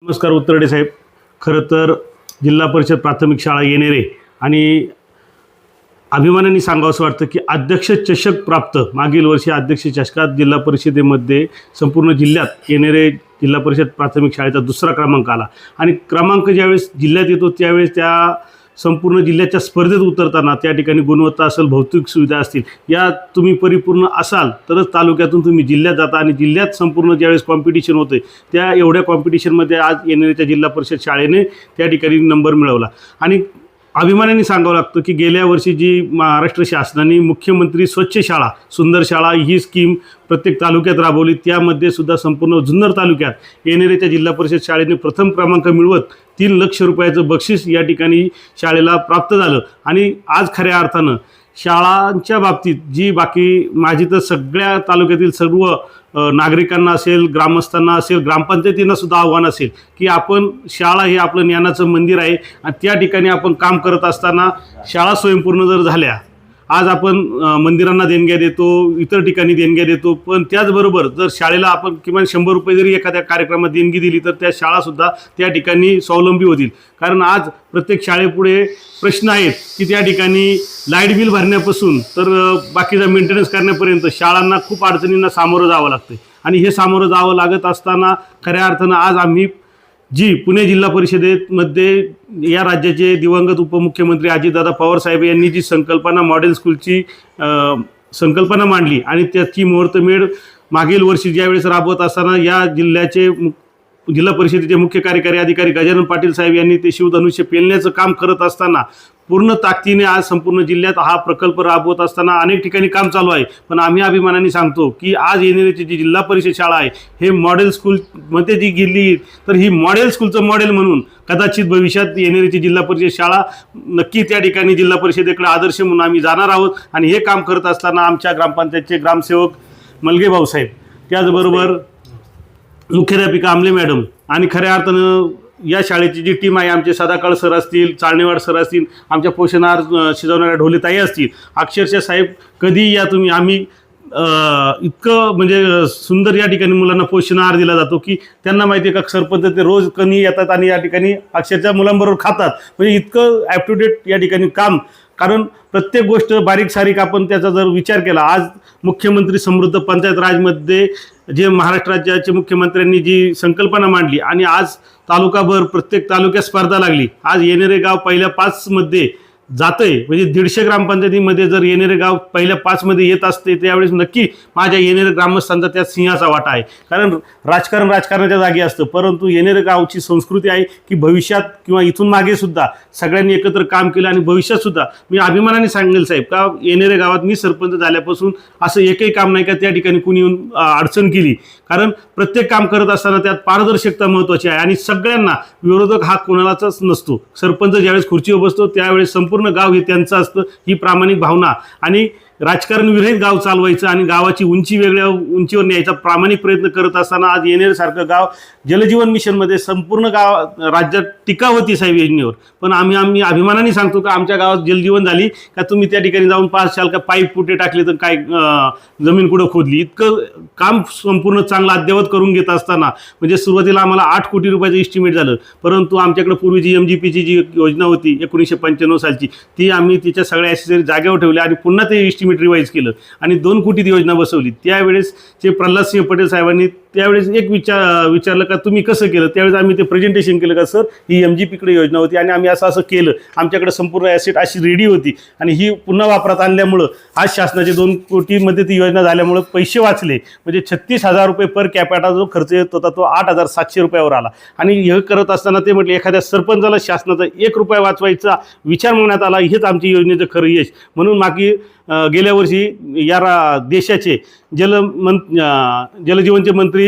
नमस्कार उत्तरडे साहेब. खरं तर जिल्हा परिषद प्राथमिक शाळा येणेरे आणि अभिमानाने सांगावंसं वाटतं की अध्यक्ष चषक प्राप्त मागील वर्षी अध्यक्ष चषकात जिल्हा परिषदेमध्ये संपूर्ण जिल्ह्यात येणेरे जिल्हा परिषद प्राथमिक शाळेचा दुसरा क्रमांक आला आणि क्रमांक ज्यावेळेस जिल्ह्यात येतो त्यावेळेस त्या संपूर्ण जिल्ह्याच्या स्पर्धेत उतरताना त्या ठिकाणी गुणवत्ता असेल, भौतिक सुविधा असतील, या तुम्ही परिपूर्ण असाल तरच तालुक्यातून तुम्ही जिल्ह्यात जाता आणि जिल्ह्यात संपूर्ण ज्यावेळेस कॉम्पिटिशन होते त्या एवढ्या कॉम्पिटिशनमध्ये आज येणेरेच्या जिल्हा परिषद शाळेने त्या ठिकाणी नंबर मिळवला. आणि अभिमानाने सांगावं लागतं की गेल्या वर्षी जी महाराष्ट्र शासनाने मुख्यमंत्री स्वच्छ शाळा सुंदर शाळा ही स्कीम प्रत्येक तालुक्यात राबवली, त्यामध्ये सुद्धा संपूर्ण जुन्नर तालुक्यात येणेरेच्या जिल्हा परिषद शाळेने प्रथम क्रमांक मिळवत 3 लाख रुपयाचं बक्षीस या ठिकाणी शाळेला प्राप्त झालं. आणि आज खऱ्या अर्थानं शाळांच्या बाबतीत जी बाकी माझी तर सगळ्या तालुक्यातील सर्व नागरिकांना असेल, ग्रामस्थांना असेल, ग्रामपंचायतींना सुद्धा आव्हान असेल की आपण शाळा हे आपलं ज्ञानाचं मंदिर आहे आणि त्या ठिकाणी आपण काम करत असताना शाळा स्वयंपूर्ण जर झाल्या, आज आपण मंदिरांना देणग्या देतो, इतर ठिकाणी देणग्या देतो, पण त्याचबरोबर जर शाळेला आपण किमान 100 रुपये जरी एखाद्या कार्यक्रमात देणगी दिली तर त्या शाळासुद्धा त्या ठिकाणी स्वावलंबी होतील. कारण आज प्रत्येक शाळेपुढे प्रश्न आहेत की त्या ठिकाणी लाईट बिल भरण्यापासून तर बाकीचा मेंटेनन्स करण्यापर्यंत शाळांना खूप अडचणींना सामोरं जावं लागतं. आणि हे सामोरं जावं लागत असताना खऱ्या अर्थानं आज आम्ही जी पुणे जिल्हा परिषदेमध्ये या राज्याचे दिवंगत उपमुख्यमंत्री अजितदादा पवार साहेब यांनी जी संकल्पना मॉडेल स्कूलची संकल्पना मांडली आणि त्याची मुहूर्तमेढ मागील वर्षी ज्यावेळेस राबवत असताना या जिल्ह्याचे जिल्हा परिषदेचे मुख्य कार्यकारी अधिकारी गजानन पाटील साहेब यांनी ते शिवधनुष्य पेलण्याचं काम करत असताना पूर्ण ताकदीने आज संपूर्ण जिल्ह्यात हा प्रकल्प राबवत असताना अनेक ठिकाणी काम चालू आहे. पण आम्ही अभिमानाने सांगतो की आज येणेरेची जी जिल्हा परिषद शाळा आहे हे मॉडेल स्कूलमध्ये जी गेली तर ही मॉडेल स्कूलचं मॉडेल म्हणून कदाचित भविष्यात येणेरेची जिल्हा परिषद शाळा नक्की त्या ठिकाणी जिल्हा परिषदेकडे आदर्श म्हणून आम्ही जाणार आहोत. आणि हे काम करत असताना आमच्या ग्रामपंचायतचे ग्रामसेवक मलगे भाऊसाहेब, त्याचबरोबर मुख्याध्यापिका आमले मॅडम आणि खऱ्या अर्थानं या शाळेची जी टीम आहे, आमचे सदाकाळ सर असतील, चाळणेवाड सर असतील, आमच्या पोषण आहार शिजवणाऱ्या ढोलेताई असतील, अक्षरशः साहेब कधी या तुम्ही आम्ही इतकं म्हणजे सुंदर या ठिकाणी मुलांना पोषण आहार दिला जातो की त्यांना माहिती आहे का सरपंच ते रोज कणी येतात आणि या ठिकाणी अक्षरशः मुलांबरोबर खातात. म्हणजे इतकं ॲप टू डेट या ठिकाणी काम, कारण प्रत्येक गोष्ट बारीक सारीक आपण त्याचा जर विचार केला, आज मुख्यमंत्री समृद्ध पंचायत राजमध्ये जे महाराष्ट्र राज्याचे मुख्यमंत्र्यांनी जी संकल्पना मांडली आणि आज तालुकाभर प्रत्येक तालुक्यात स्पर्धा लागली, आज येणेरे गाव पहिल्या 5 मध्ये जातंय. म्हणजे 150 ग्रामपंचायतीमध्ये जर येणेरे गाव पहिल्या 5 मध्ये येत असते त्यावेळेस नक्की माझ्या येणेरे ग्रामस्थांचा त्यात सिंहाचा वाटा आहे. कारण राजकारण राजकारणाच्या जागी असतं, परंतु येणेरे गावची संस्कृती आहे की भविष्यात किंवा इथून मागे सुद्धा सगळ्यांनी एकत्र काम केलं आणि भविष्यात सुद्धा मी अभिमानाने सांगेल साहेब का येणेरे गावात मी सरपंच झाल्यापासून असं एकही काम नाही का त्या ठिकाणी कुणी येऊन अडचण केली. कारण प्रत्येक काम करत असताना त्यात पारदर्शकता महत्त्वाची आहे आणि सगळ्यांना विरोधक हा कोणालाच नसतो. सरपंच ज्यावेळेस खुर्चीवर बसतो त्यावेळेस संपूर्ण गाव हे त्यांचं असतं, ही प्रामाणिक भावना आणि राजकारण विरहित गाव चालवायचं आणि गावाची उंची वेगळ्या उंचीवर न्यायचा प्रामाणिक प्रयत्न करत असताना आज येणेरेसारखं गाव जलजीवन मिशनमध्ये संपूर्ण गाव राज्यात टीका होती साहेब योजनेवर. पण आम्ही अभिमानाने सांगतो का आमच्या गावात जलजीवन झाली का तुम्ही त्या ठिकाणी जाऊन पाहशाल का पाईप कुठे टाकले तर काय जमीन कुठं खोदली, इतकं काम संपूर्ण चांगलं अद्ययावत करून घेत असताना म्हणजे सुरुवातीला आम्हाला 8 कोटी रुपयाचं इस्टिमेट झालं, परंतु आमच्याकडे पूर्वीची MGPची जी योजना होती 1995 सालची ती आम्ही तिच्या सगळ्या ॲसेसरी जागेवर ठेवल्या आणि पुन्हा ते इस्टिमेट रिवाईज केलं आणि 2 कोटीत योजना बसवली. त्यावेळेस जे प्रल्हाद सिंह पटेल साहेबांनी त्यावेळेस एक विचारलं का तुम्ही कसं केलं, त्यावेळेस आम्ही ते प्रेझेंटेशन केलं का सर ही MGPकडे योजना होती आणि आम्ही असं केलं, आमच्याकडे संपूर्ण ॲसेट अशी रेडी होती आणि ही पुन्हा वापरात आणल्यामुळं आज शासनाचे 2 कोटीमध्ये ती योजना झाल्यामुळं पैसे वाचले. म्हणजे 36,000 रुपये पर कॅपॅटा जो खर्च येत होता तो 8,700 रुपयावर आला. आणि हे करत असताना ते म्हटले एखाद्या सरपंचाला शासनाचा 1 रुपया वाचवायचा विचार मागण्यात आला, हेच आमच्या योजनेचं खरं यश. म्हणून मागे गेल्या वर्षी या देशाचे जलजीवनचे मंत्री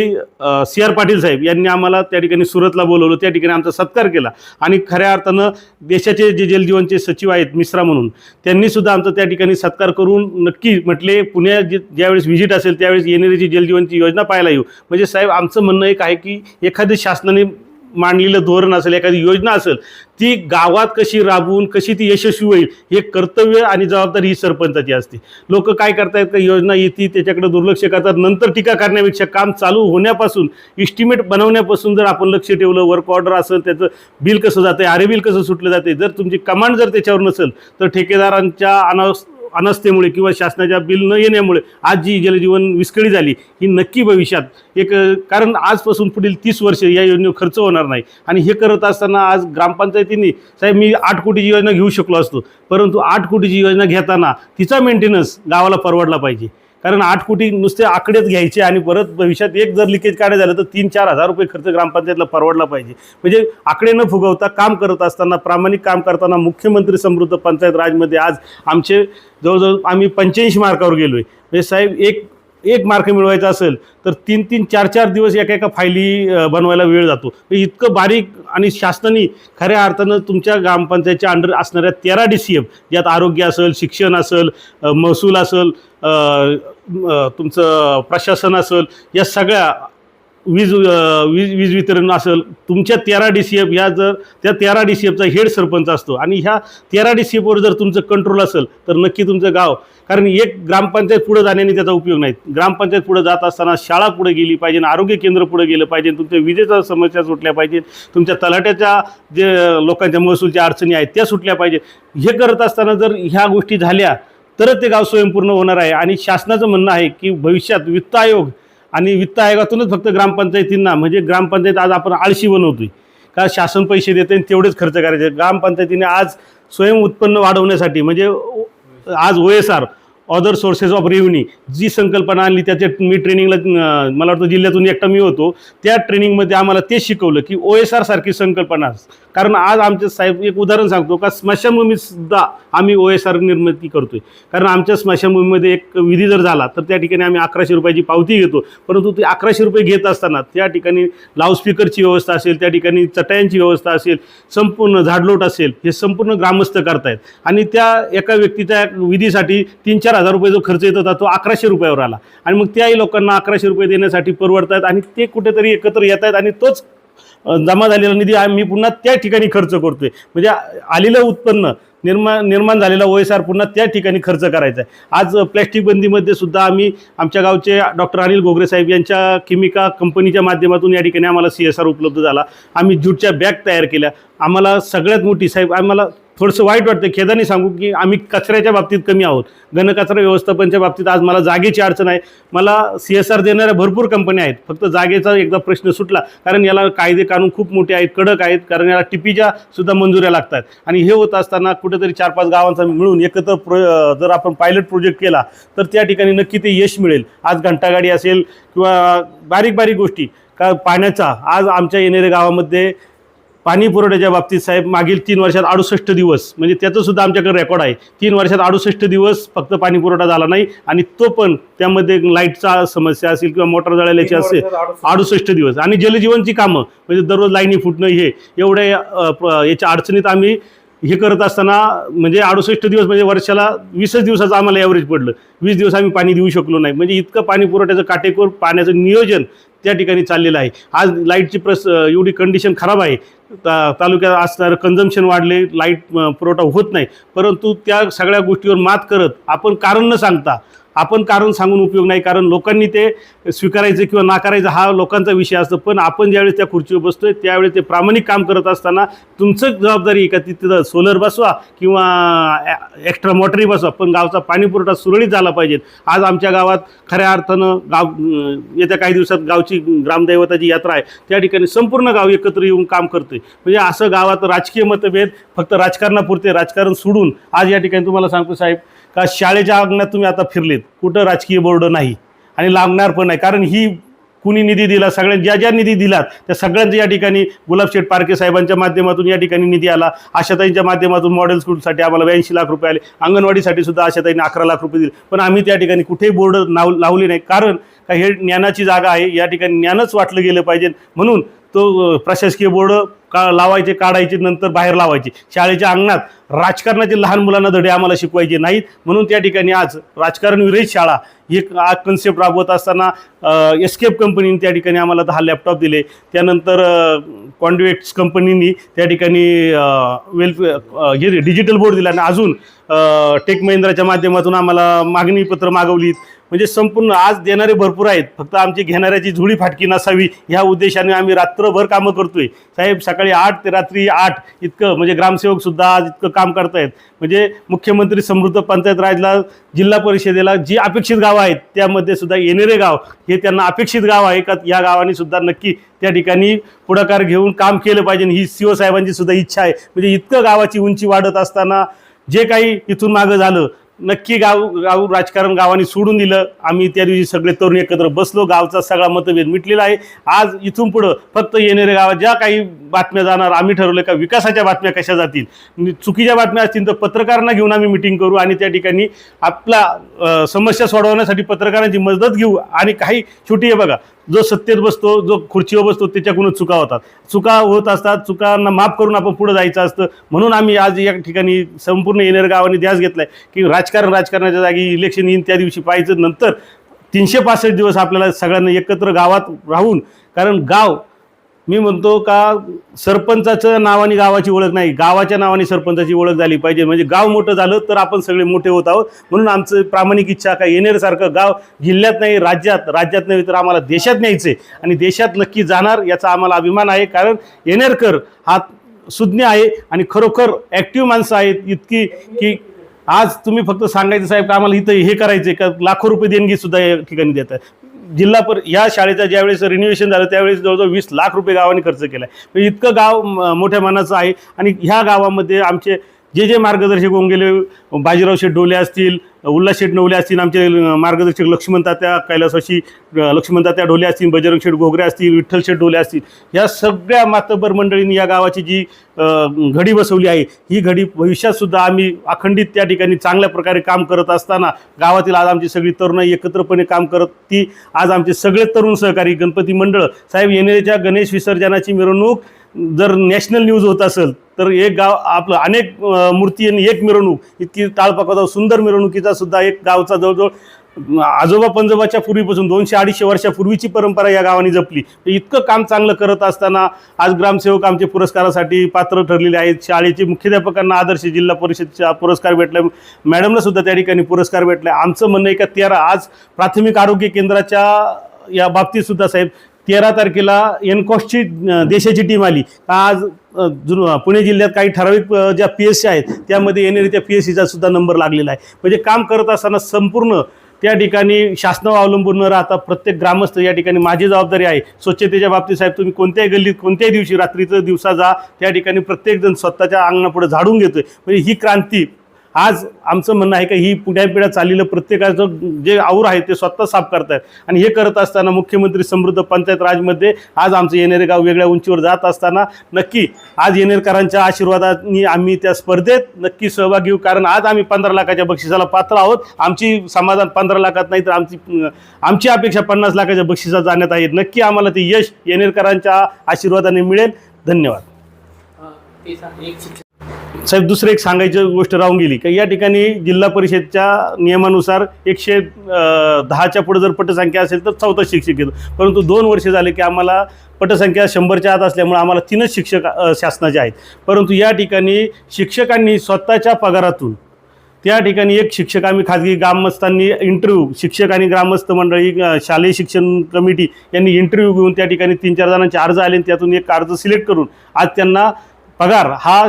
CR पाटील साहेब यांनी आम्हाला त्या ठिकाणी सुरतला बोलवलं, त्या ठिकाणी आमचा सत्कार केला आणि खऱ्या अर्थानं देशाचे जे जलजीवनचे सचिव आहेत मिश्रा म्हणून त्यांनी सुद्धा आमचा त्या ठिकाणी सत्कार करून नक्की म्हटले पुण्यात ज्यावेळेस व्हिजिट असेल त्यावेळेस येणेरेची जलजीवनची योजना पाहायला येऊ. म्हणजे साहेब आमचं म्हणणं एक आहे की एखाद्या शासनाने मांडलेलं धोरण असेल, एखादी योजना असेल, ती गावात कशी राबवून कशी ती यशस्वी होईल हे कर्तव्य आणि जबाबदारी ही सरपंचाची असते. लोक काय करतायत का योजना येते त्याच्याकडे दुर्लक्ष करतात, नंतर टीका करण्यापेक्षा काम चालू होण्यापासून इस्टिमेट बनवण्यापासून जर आपण लक्ष ठेवलं, वर्क ऑर्डर असेल, त्याचं बिल कसं जाते, आरे बिल कसं सुटलं जाते, जर तुमची कमांड जर त्याच्यावर नसेल तर ठेकेदारांच्या अनास्थेमुळे किंवा शासनाच्या बिल न येण्यामुळे आज जी जलजीवन विस्कळीत झाली ही नक्की भविष्यात एक, कारण आजपासून पुढील 30 वर्ष या योजनेवर खर्च होणार नाही. आणि हे करत असताना आज ग्रामपंचायतींनी साहेब मी 8 कोटीची योजना घेऊ शकलो असतो, परंतु 8 कोटीची योजना घेताना तिचा मेंटेनन्स गावाला परवडला पाहिजे. कारण 8 कोटी नुसते आकडेच घ्यायचे आणि परत भविष्यात एक जर लिकेज काढायचं झालं तर 3-4 हजार रुपये खर्च ग्रामपंचायतला परवडला पाहिजे. म्हणजे आकडे न फुगवता काम करत असताना, प्रामाणिक काम करताना मुख्यमंत्री समृद्ध पंचायत राजमध्ये आज आमचे जवळजवळ आम्ही 85 मार्कावर गेलो आहे. म्हणजे साहेब एक मार्क मिळवायचा असेल तर 3-3, 4-4 दिवस एका फायली बनवायला वेळ जातो. इतकं बारीक, आणि शासनाने खऱ्या अर्थानं तुमच्या ग्रामपंचायतच्या अंडर असणाऱ्या 13 DCM ज्यात आरोग्य असेल, शिक्षण असेल, महसूल असेल, तुमचं प्रशासन असेल, या सगळ्या वीज वितरण असेल, तुमच्या 13 DCM या जर त्या 13 DCMचा हेड सरपंच असतो आणि ह्या 13 DCMवर जर तुमचं कंट्रोल असेल तर नक्की तुमचं गाव, कारण एक ग्रामपंचायत पुढे जाण्याने त्याचा उपयोग नाही. ग्रामपंचायत पुढे जात असताना शाळा पुढे गेली पाहिजे, आरोग्य केंद्र पुढे गेलं पाहिजे, तुमच्या विजेच्या समस्या सुटल्या पाहिजेत, तुमच्या तलाट्याच्या जे लोकांच्या महसूलच्या अडचणी आहेत त्या सुटल्या पाहिजेत. हे करत असताना जर ह्या गोष्टी झाल्या तरच ते गाव स्वयंपूर्ण होणार आहे. आणि शासनाचं म्हणणं आहे की भविष्यात वित्त आयोग आणि वित्त आयोगातूनच फक्त ग्रामपंचायतींना, म्हणजे ग्रामपंचायत आज आपण आळशी बनवतोय का शासन पैसे देते आणि तेवढेच खर्च करायचे. ग्रामपंचायतीने आज स्वयं उत्पन्न वाढवण्यासाठी, म्हणजे आज OSR other sources of revenue जी संकल्पना आणली, त्याच्या मी ट्रेनिंगला मला वाटतं जिल्ह्यातून एकटा मी होतो, त्या ट्रेनिंगमध्ये आम्हाला ते शिकवलं की OSR सारखी संकल्पना. कारण आज आमचे साहेब, एक उदाहरण सांगतो का, स्मशानभूमीसुद्धा आम्ही OSR निर्मिती करतोय. कारण आमच्या स्मशानभूमीमध्ये एक विधी जर झाला तर त्या ठिकाणी आम्ही 1100 रुपयाची पावती घेतो, परंतु ते 1100 रुपये घेत असताना त्या ठिकाणी लाऊडस्पीकरची व्यवस्था असेल, त्या ठिकाणी चटयांची व्यवस्था असेल, संपूर्ण झाडलोट असेल, हे संपूर्ण ग्रामस्थ करतायत. आणि त्या एका व्यक्तीच्या विधीसाठी 3-4 हजार रुपये जो खर्च येत होता तो 1100 रुपयावर आला. आणि मग त्याही लोकांना 1100 रुपये देण्यासाठी परवडतात आणि ते कुठेतरी एकत्र येत आहेत आणि तोच जमा झालेला निधी आम्ही पुन्हा त्या ठिकाणी खर्च करतोय. म्हणजे आलेलं उत्पन्न निर्माण झालेला OSR पुन्हा त्या ठिकाणी खर्च करायचा आहे. आज प्लॅस्टिक बंदीमध्ये सुद्धा आम्ही आमच्या गावचे डॉक्टर अनिल घोगरे साहेब यांच्या केमिका कंपनीच्या माध्यमातून या ठिकाणी आम्हाला CSR उपलब्ध झाला. आम्ही ज्यूटच्या बॅग तयार केल्या. आम्हाला सगळ्यात मोठी साहेब, आम्हाला थोडंसं वाईट वाटतं, खेदाने सांगू की आम्ही कचऱ्याच्या बाबतीत कमी आहोत. घनकचरा व्यवस्थापनच्या बाबतीत आज मला जागेची अडचण आहे. मला CSR देणाऱ्या भरपूर कंपन्या आहेत, फक्त जागेचा एकदा प्रश्न सुटला, कारण याला कायदे कानून खूप मोठे आहेत, कडक आहेत, कारण याला टिपीच्या सुद्धा मंजुऱ्या लागतात. आणि हे होत असताना कुठेतरी 4-5 गावांचा मिळून एकत्र जर आपण पायलट प्रोजेक्ट केला तर त्या ठिकाणी नक्की ते यश मिळेल. आज घंटागाडी असेल किंवा बारीक बारीक गोष्टी का पाण्याचा, आज आमच्या येणाऱ्या गावामध्ये पाणी पुरवठ्याच्या बाबतीत साहेब मागील 3 वर्षात 68 दिवस, म्हणजे त्याचं सुद्धा आमच्याकडे रेकॉर्ड आहे, 3 वर्षात 68 दिवस फक्त पाणी पुरवठा झाला नाही. आणि तो पण त्यामध्ये लाईटचा समस्या असेल किंवा मोटर जळाल्याची असेल, 68 दिवस. आणि जलजीवनची कामं, म्हणजे दररोज लाईनी फुटणं, हे एवढ्या याच्या अडचणीत आम्ही हे करत असताना, म्हणजे 68 दिवस म्हणजे वर्षाला 20 दिवसाचं आम्हाला ॲव्हरेज पडलं. 20 दिवस आम्ही पाणी देऊ शकलो नाही. म्हणजे इतकं पाणी पुरवठ्याचं काटेकोर पाण्याचं नियोजन त्या ठिकाणी चाललेलं आहे. आज लाईटची एवढी कंडिशन खराब आहे, तालुक्यात असणारं कन्झम्पशन वाढले, लाईट पुरवठा होत नाही. परंतु त्या सगळ्या गोष्टीवर मात करत आपण कारण न सांगता, आपण कारण सांगून उपयोग नाही, कारण लोकांनी ते स्वीकारायचं किंवा नाकारायचं हा लोकांचा विषय असतो. पण आपण ज्यावेळेस त्या खुर्चीवर बसतोय त्यावेळेस ते प्रामाणिक काम करत असताना तुमचं जबाबदारी आहे का तिथं सोलर बसवा किंवा एक्स्ट्रा मोटरी बसवा, पण गावचा पाणी पुरवठा सुरळीत झाला पाहिजे. आज आमच्या गावात खऱ्या अर्थानं येत्या काही दिवसात गावची ग्रामदैवताची यात्रा आहे, त्या ठिकाणी संपूर्ण गाव एकत्र येऊन काम करतोय. म्हणजे असं गावात राजकीय मतभेद फक्त राजकारणापुरते, राजकारण सोडून आज या ठिकाणी तुम्हाला सांगतो साहेब का शाळेच्या अंगणात तुम्ही आता फिरलेत, कुठं राजकीय बोर्ड नाही आणि लागणार पण नाही. कारण ही कुणी निधी दिला, ज्या ज्या निधी दिलात त्या सगळ्यांच्या या ठिकाणी गुलाबशेठ पारखे साहेबांच्या माध्यमातून या ठिकाणी निधी आला. आशाताईंच्या माध्यमातून मॉडेल स्कूलसाठी आम्हाला 82 लाख रुपये आले. अंगणवाडीसाठी सुद्धा आशाताईंनी 11 लाख रुपये दिले. पण आम्ही त्या ठिकाणी कुठेही बोर्ड लावले नाही, कारण का हे ज्ञानाची जागा आहे, या ठिकाणी ज्ञानच वाटलं गेलं पाहिजे. म्हणून तो प्रशासकीय बोर्ड लावायचे, काढायचे, नंतर बाहेर लावायचे. शाळेच्या अंगणात राजकारणाचे लहान मुलांना धडे आम्हाला शिकवायचे नाहीत. म्हणून त्या ठिकाणी आज राजकारण विरहित शाळा ही कन्सेप्ट राबवत असताना एस्केप कंपनीने त्या ठिकाणी आम्हाला 10 लॅपटॉप दिले. त्यानंतर कॉन्ड्युएट्स कंपनीनी त्या ठिकाणी हे डिजिटल बोर्ड दिला आणि अजून टेक महिंद्राच्या माध्यमातून आम्हाला मागणीपत्र मागवलीत. म्हणजे संपूर्ण आज देणारे भरपूर आहेत, फक्त आमची घेणाऱ्याची झुळी फाटकी नसावी ह्या उद्देशाने आम्ही रात्रभर कामं करतोय. साहेब सकाळी 8 ते रात्री 8 इतकं म्हणजे ग्रामसेवकसुद्धा आज इतकं काम करतायत. म्हणजे मुख्यमंत्री समृद्ध पंचायत राजला, जिल्हा परिषदेला जी अपेक्षित गावं आहेत त्यामध्ये सुद्धा येणेरे गाव हे त्यांना अपेक्षित गाव आहे का या गावाने सुद्धा नक्की त्या ठिकाणी पुढाकार घेऊन काम केलं पाहिजे ही CO साहेबांची सुद्धा इच्छा आहे. म्हणजे इतकं गावाची उंची वाढत असताना जे काही इथून मागं झालं नक्की गाव राजकारण गावाने सोडून दिलं. आम्ही त्या दिवशी सगळे तरुण एकत्र बसलो, गावचा सगळा मतभेद मिटलेला आहे. आज इथून पुढं फक्त येणाऱ्या गावात ज्या काही बातम्या जाणार आम्ही ठरवलं का विकासाच्या बातम्या कशा जातील, चुकीच्या बातम्या असतील तर पत्रकारांना घेऊन आम्ही मिटिंग करू आणि त्या ठिकाणी आपला समस्या सोडवण्यासाठी पत्रकारांची मदत घेऊ. आणि काही छोटी आहे बघा, जो सत्तेत बसतो, जो खुर्चीवर बसतो त्याच्याकडून चुका होतात, चुका होत असतात, चुकांना माफ करून आपण पुढे जायचं असतं. म्हणून आम्ही आज या ठिकाणी संपूर्ण येणेर गावाने ध्यास घेतलाय की राजकारणाच्या जागी इलेक्शन येईन त्या दिवशी पाहायचं. नंतर 365 दिवस आपल्याला सगळ्यांना एकत्र गावात राहून, कारण गाव मी म्हणतो का सरपंचाच्या नावाने गावाची ओळख नाही, गावाच्या नावाने सरपंचाची ओळख झाली पाहिजे. म्हणजे गाव मोठं झालं तर आपण सगळे मोठे होत आहोत. म्हणून आमचं प्रामाणिक इच्छा का येणेरसारखं गाव जिल्ह्यात नाही राज्यात नाही तर आम्हाला देशात न्यायचे आणि देशात नक्की जाणार याचा आम्हाला अभिमान आहे. कारण येणेरकर हा सुज्ञ आहे आणि खरोखर ॲक्टिव्ह माणसं आहेत इतकी की आज तुम्ही फक्त सांगायचं साहेब का आम्हाला इथं हे करायचं का लाखो रुपये देणगी सुद्धा या ठिकाणी देत आहे. या शाळेचं ज्यावेळेस रिनोव्हेशन झालं त्यावेळेस जवळजवळ 20 लाख रुपये गावाने खर्च केला आहे. म्हणजे इतकं गाव मोठ्या मनाचं आहे. आणि ह्या गावामध्ये आमचे जे मार्गदर्शक होऊन गेले, बाजीराव शेठ डोले असतील, उल्हास शेठ नवले असतील, आमचे मार्गदर्शक लक्ष्मण तात्या कैलासवासी लक्ष्मण तात्या ढोले असतील, बजरंग शेठ घोगरे असतील, विठ्ठल शेठ ढोले असतील, या सगळ्या मातब्बर मंडळींनी या गावाची जी घडी बसवली आहे ही घडी भविष्यातसुद्धा आम्ही अखंडित त्या ठिकाणी चांगल्या प्रकारे काम करत असताना गावातील आज आमची सगळी तरुणाई एकत्रपणे काम करत ती आज आमचे सगळे तरुण सहकारी गणपती मंडळ साहेब येणेरच्या गणेश विसर्जनाची मिरवणूक जर नॅशनल न्यूज होत असेल तर एक गाव आपलं अनेक मूर्ती आणि एक मिरवणूक इतकी टाळपाकता सुंदर मिरवणुकीचा सुद्धा एक गावचा जवळजवळ आजोबा पंजोबाच्या पूर्वीपासून 200-250 वर्षापूर्वीची परंपरा या गावाने जपली. इतकं काम चांगलं करत असताना आज ग्रामसेवक आमचे पुरस्कारासाठी पात्र ठरलेले आहेत. शाळेचे मुख्याध्यापकांना आदर्श जिल्हा परिषदचा पुरस्कार भेटला, मॅडमला सुद्धा त्या ठिकाणी पुरस्कार भेटला. आमचं म्हणणं आहे का 13 आज प्राथमिक आरोग्य केंद्राच्या या बाबतीत सुद्धा साहेब 13 तारखेला एनकॉस्टची देशाची टीम आली. आज पुणे जिल्ह्यात काही ठराविक ज्या PSC आहेत त्यामध्ये येणाऱ्या PSCचा सुद्धा नंबर लागलेला आहे. म्हणजे काम करत असताना संपूर्ण त्या ठिकाणी शासनावर अवलंबून न राहता प्रत्येक ग्रामस्थ या ठिकाणी माझी जबाबदारी आहे. स्वच्छतेच्या बाबतीत साहेब तुम्ही कोणत्याही गल्लीत कोणत्याही दिवशी रात्रीचं दिवसा जा त्या ठिकाणी प्रत्येकजण स्वतःच्या अंगणापुढे झाडून घेतोय. म्हणजे ही क्रांती आज आमचं म्हणणं आहे का ही पुढ्या चाललेलं प्रत्येकाचं जे आऊर आहे ते स्वतः साफ करतायत. आणि हे करत असताना मुख्यमंत्री समृद्ध पंचायत राजमध्ये आज आमचं येणेरे गाव वेगळ्या उंचीवर जात असताना नक्की आज येणेरकरांच्या आशीर्वादाने आम्ही त्या स्पर्धेत नक्की सहभाग घेऊ. कारण आज आम्ही 15 लाखाच्या बक्षिसाला पात्र आहोत. आमची समाधान 15 लाखात नाही तर आमची अपेक्षा 50 लाखाच्या बक्षिसात जाण्यात आहे. नक्की आम्हाला ते यश येणेरकरांच्या आशीर्वादाने मिळेल. धन्यवाद साहेब. दुसरं एक सांगायची गोष्ट राहून गेली की या ठिकाणी जिल्हा परिषदच्या नियमानुसार 110च्या पुढे जर पटसंख्या असेल तर 4था शिक्षक येतो. परंतु 2 वर्ष झाले की आम्हाला पटसंख्या 100च्या आत असल्यामुळे आम्हाला 3च शिक्षक शासनाचे आहेत. परंतु या ठिकाणी शिक्षकांनी स्वतःच्या पगारातून त्या ठिकाणी एक शिक्षक आम्ही खाजगी ग्रामस्थांनी इंटरव्ह्यू शिक्षक आणि ग्रामस्थ मंडळी शालेय शिक्षण कमिटी यांनी इंटरव्ह्यू घेऊन त्या ठिकाणी 3-4 जणांचे अर्ज आले आणि त्यातून एक अर्ज सिलेक्ट करून आज त्यांना पगार हा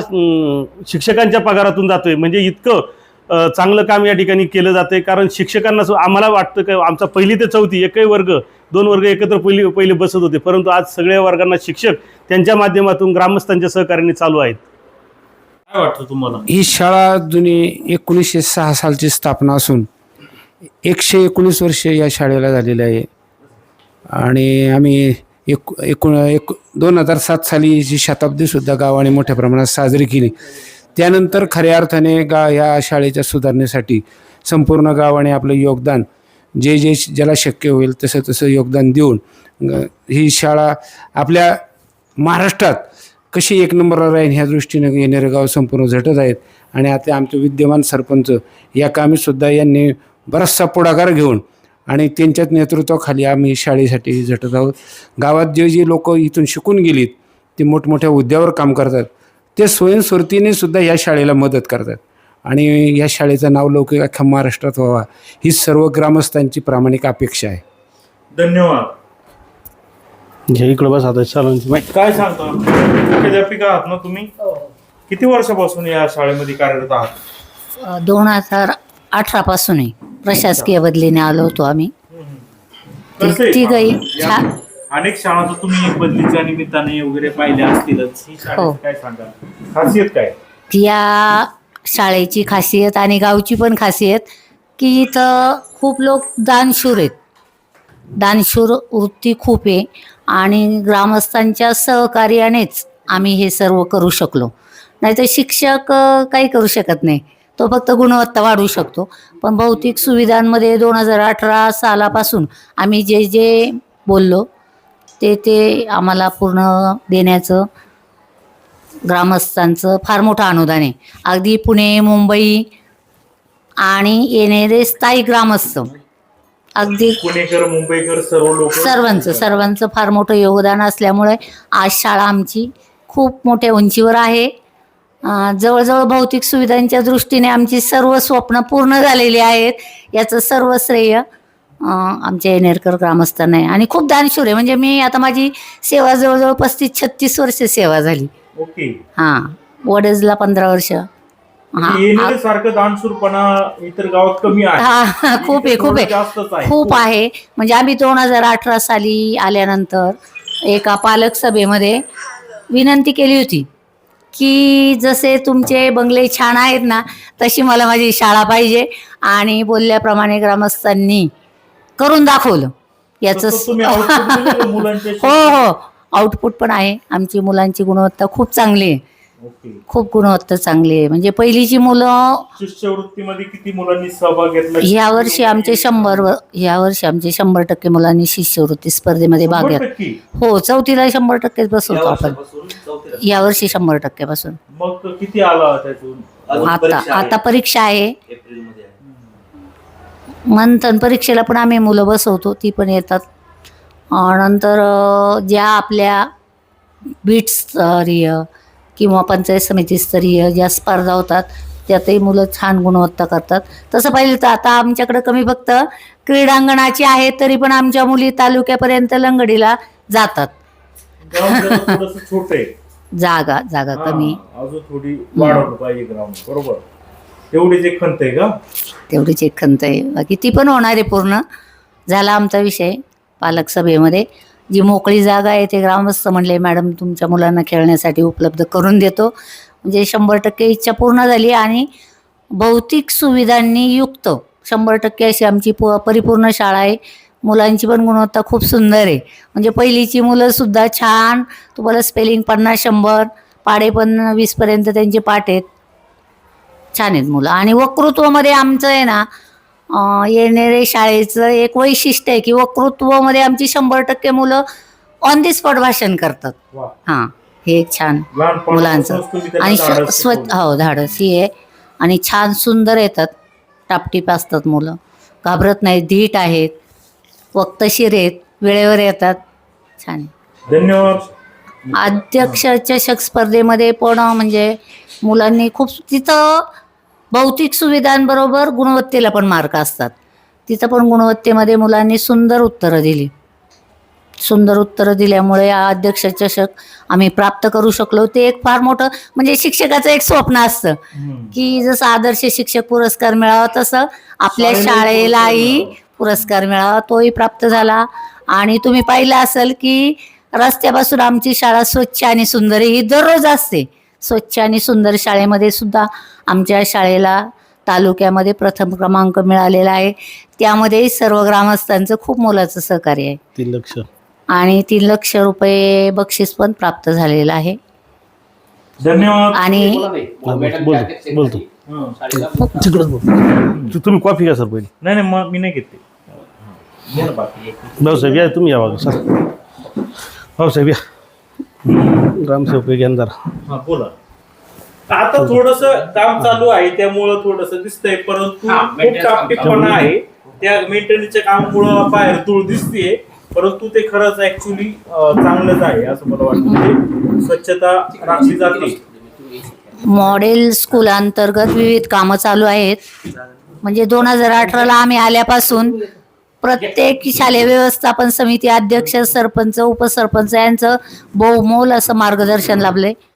शिक्षकांच्या पगारातून जातोय. म्हणजे इतकं चांगलं काम या ठिकाणी केलं जातं आहे. कारण शिक्षकांना आम्हाला वाटतं की आमचा 1ली ते 4थी एकही वर्ग 2 वर्ग एकत्र पहिले बसत होते, परंतु आज सगळ्या वर्गांना शिक्षक त्यांच्या माध्यमातून ग्रामस्थांच्या सहकार्याने चालू आहेत. काय वाटतं तुम्हाला? ही शाळा जुनी 1906 सालची स्थापना असून 119 वर्ष या शाळेला झालेले आहे. आणि आम्ही 2007 साली ही शताब्दीसुद्धा गावाने मोठ्या प्रमाणात साजरी केली. त्यानंतर खऱ्या अर्थाने ह्या शाळेच्या सुधारणेसाठी संपूर्ण गावाने आपलं योगदान ज्याला शक्य होईल तसं योगदान देऊन ही शाळा आपल्या महाराष्ट्रात कशी एक नंबरला राहील ह्या दृष्टीनं येणारे गाव संपूर्ण झटत आहेत. आणि आता आमचे विद्यमान सरपंच या कामीसुद्धा यांनी बराचसा पुढाकार घेऊन आणि त्यांच्याच नेतृत्वाखाली आम्ही शाळेसाठी झटत आहोत. गावात जे लोक इथून शिकून गेलीत ते मोठमोठ्या हुद्द्यावर काम करतात, ते स्वयंस्फूर्तीने सुद्धा या शाळेला मदत करतात. आणि या शाळेचं नाव लौकिक अख्ख्या महाराष्ट्रात व्हावा ही सर्व ग्रामस्थांची प्रामाणिक अपेक्षा आहे. धन्यवाद. इकडे बस आता चालू काय सांगता, मुख्याध्यापिका आहात ना तुम्ही? किती वर्षापासून या शाळेमध्ये कार्यरत आहात? 2018 पासून आहे. प्रशासकीय बदलीने आलो होतो आम्ही. कसं आहे? तिघही या अनेक शाळा तर तुम्ही बदलीच्या निमित्ताने वगैरे पाहिल्या असतीलच. ही शाळेची हो. काय सांगा, खासियत काय? या शाळेची खासियत आणि गावची पण खासियत की इथं खूप लोक दानशूर आहेत. दानशूर वृत्ती खूप आहे आणि ग्रामस्थांच्या सहकार्यानेच आम्ही हे सर्व करू शकलो. नाहीतर शिक्षक काही करू शकत नाही, तो फक्त गुणवत्ता वाढवू शकतो. पण भौतिक सुविधांमध्ये 2018 सालापासून आम्ही जे जे बोललो ते आम्हाला पूर्ण देण्याचं ग्रामस्थांचं फार मोठं अनुदान आहे. अगदी पुणे, मुंबई आणि येणारे स्थायी ग्रामस्थ अगदी पुणेकर, मुंबईकर सर्व लोक सर्वांचं फार मोठं योगदान असल्यामुळे आज शाळा आमची खूप मोठ्या उंचीवर आहे. जवळजवळ भौतिक सुविधांच्या दृष्टीने आमची सर्व स्वप्न पूर्ण झालेली आहेत. याचं सर्व श्रेय आमच्या येणेरकर ग्रामस्थांना आहे. आणि खूप दानशूर आहे. म्हणजे मी आता माझी सेवा जवळजवळ 35-36 वर्ष सेवा झाली. ओके. हां, वडजला 15 वर्ष. सारखं दानशूरपणा इतर गावात कमी आहे. हा, खूप आहे जास्तच आहे. खूप आहे. म्हणजे आम्ही 2018 साली आल्यानंतर एका पालक सभेमध्ये विनंती केली होती की जसे तुमचे बंगले छान आहेत ना, तशी मला माझी शाळा पाहिजे. आणि बोलल्याप्रमाणे ग्रामस्थांनी करून दाखवलं. याचं तुम्ही output दिलं मुलांच्या हो, आउटपुट पण आहे. आमची मुलांची गुणवत्ता खूप चांगली आहे. ओके. खूप गुणवत्ता चांगली आहे. म्हणजे पहिलीची मुलं शिष्यवृत्तीमध्ये किती मुलांनी सहभाग घेतला? यावर्षी आमचे 100% मुलांनी शिष्यवृत्ती स्पर्धेमध्ये भाग घेतला. 100%? हो, 4थीला 100% बसवतो आपण. यावर्षी 100% पासून. मग किती आला त्यातून? आता परीक्षा आहे. मंथन परीक्षेला पण आम्ही मुलं बसवतो, ती पण येतात. नंतर ज्या आपल्या बीट स्तरीय किंवा पंचायत समिती स्तरीय ज्या स्पर्धा होतात त्यातही मुलं छान गुणवत्ता करतात. तसं पाहिलं तर आता आमच्याकडे कमी फक्त क्रीडांगणाची आहे, तरी पण आमच्या मुली तालुक्यापर्यंत लंगडीला जातात. थोडंसं छोट आहे, जागा कमी. अजून थोडी वाढवलं पाहिजे ग्राउंड. बरोबर, तेवढीच एक खंत आहे का? तेवढीच एक खंत आहे. बाकी ती पण होणार आहे पूर्ण. झाला आमचा विषय पालक सभेमध्ये. जी मोकळी जागा आहे ते ग्रामस्थ म्हणले मॅडम तुमच्या मुलांना खेळण्यासाठी उपलब्ध करून देतो. म्हणजे 100% इच्छा पूर्ण झाली. आणि भौतिक सुविधांनी युक्त 100% अशी आमची परिपूर्ण शाळा आहे. मुलांची पण गुणवत्ता खूप सुंदर आहे. म्हणजे पहिलीची मुलंसुद्धा छान, तुम्हाला स्पेलिंग 50-100, पाढे पण 20पर्यंत त्यांचे पाठ आहेत. छान आहेत मुलं. आणि वक्तृत्वामध्ये आमचं आहे ना, येणेरे शाळेचं एक वैशिष्ट्य आहे की वक्तृत्वामध्ये आमची 100% मुलं ऑन दी स्पॉट भाषण करतात. वा. हां, हे एक छान मुलांचं. आणि धाडसी आहे. आणि छान सुंदर येतात, टापटीप असतात मुलं, घाबरत नाहीत, धीट आहेत, वक्तशीर आहेत, वेळेवर येतात. छान आहे. धन्यवाद. अध्यक्ष चषक स्पर्धेमध्ये पण म्हणजे मुलांनी खूप, तिथं भौतिक सुविधांबरोबर गुणवत्तेला पण मार्क असतात. तिथं पण गुणवत्तेमध्ये मुलांनी सुंदर उत्तरं दिल्यामुळे अध्यक्ष चषक आम्ही प्राप्त करू शकलो. ते एक फार मोठं म्हणजे शिक्षकाचं एक स्वप्न असतं की जसं आदर्श शिक्षक पुरस्कार मिळावा तसं आपल्या शाळेलाही पुरस्कार मिळावा. तोही प्राप्त झाला. आणि तुम्ही पाहिलं असेल की रस्त्यापासून आमची शाळा स्वच्छ आणि सुंदर ही दररोज असते. स्वच्छ आणि सुंदर शाळेमध्ये सुद्धा आमच्या शाळेला तालुक्यामध्ये प्रथम क्रमांक मिळालेला आहे. त्यामध्ये सर्व ग्रामस्थांचं खूप मोलाचं सहकार्य आहे. 3 लक्ष आणि 3 लक्ष रुपये बक्षीस पण प्राप्त झालेलं आहे. धन्यवाद. आणि बोलतो तुम्ही कॉफी घ्या सर पहिली. नाही मग मी नाही घेते. भाऊसाहेब या, तुम्ही या. भाऊसाहेब या. ग्रामसेवक ज्ञानदार. हा बोला. आता थोडस काम चालू आहे त्यामुळं थोडस दिसतंय, परंतु खूप टापटीकपणा आहे त्या मेंटेनन्सच्या कामामुळं बाहेर धूळ दिसतेय, परंतु ते खरंच ऍक्च्युली चांगलंच आहे असं मला वाटतं. म्हणजे स्वच्छता राखली जाते. मॉडेल स्कूल अंतर्गत विविध कामं चालू आहेत. म्हणजे 2018ला आम्ही आल्यापासून प्रत्येक शालेय व्यवस्थापन समिती अध्यक्ष, सरपंच, उपसरपंच यांचं बहुमोल असं मार्गदर्शन लाभलंय.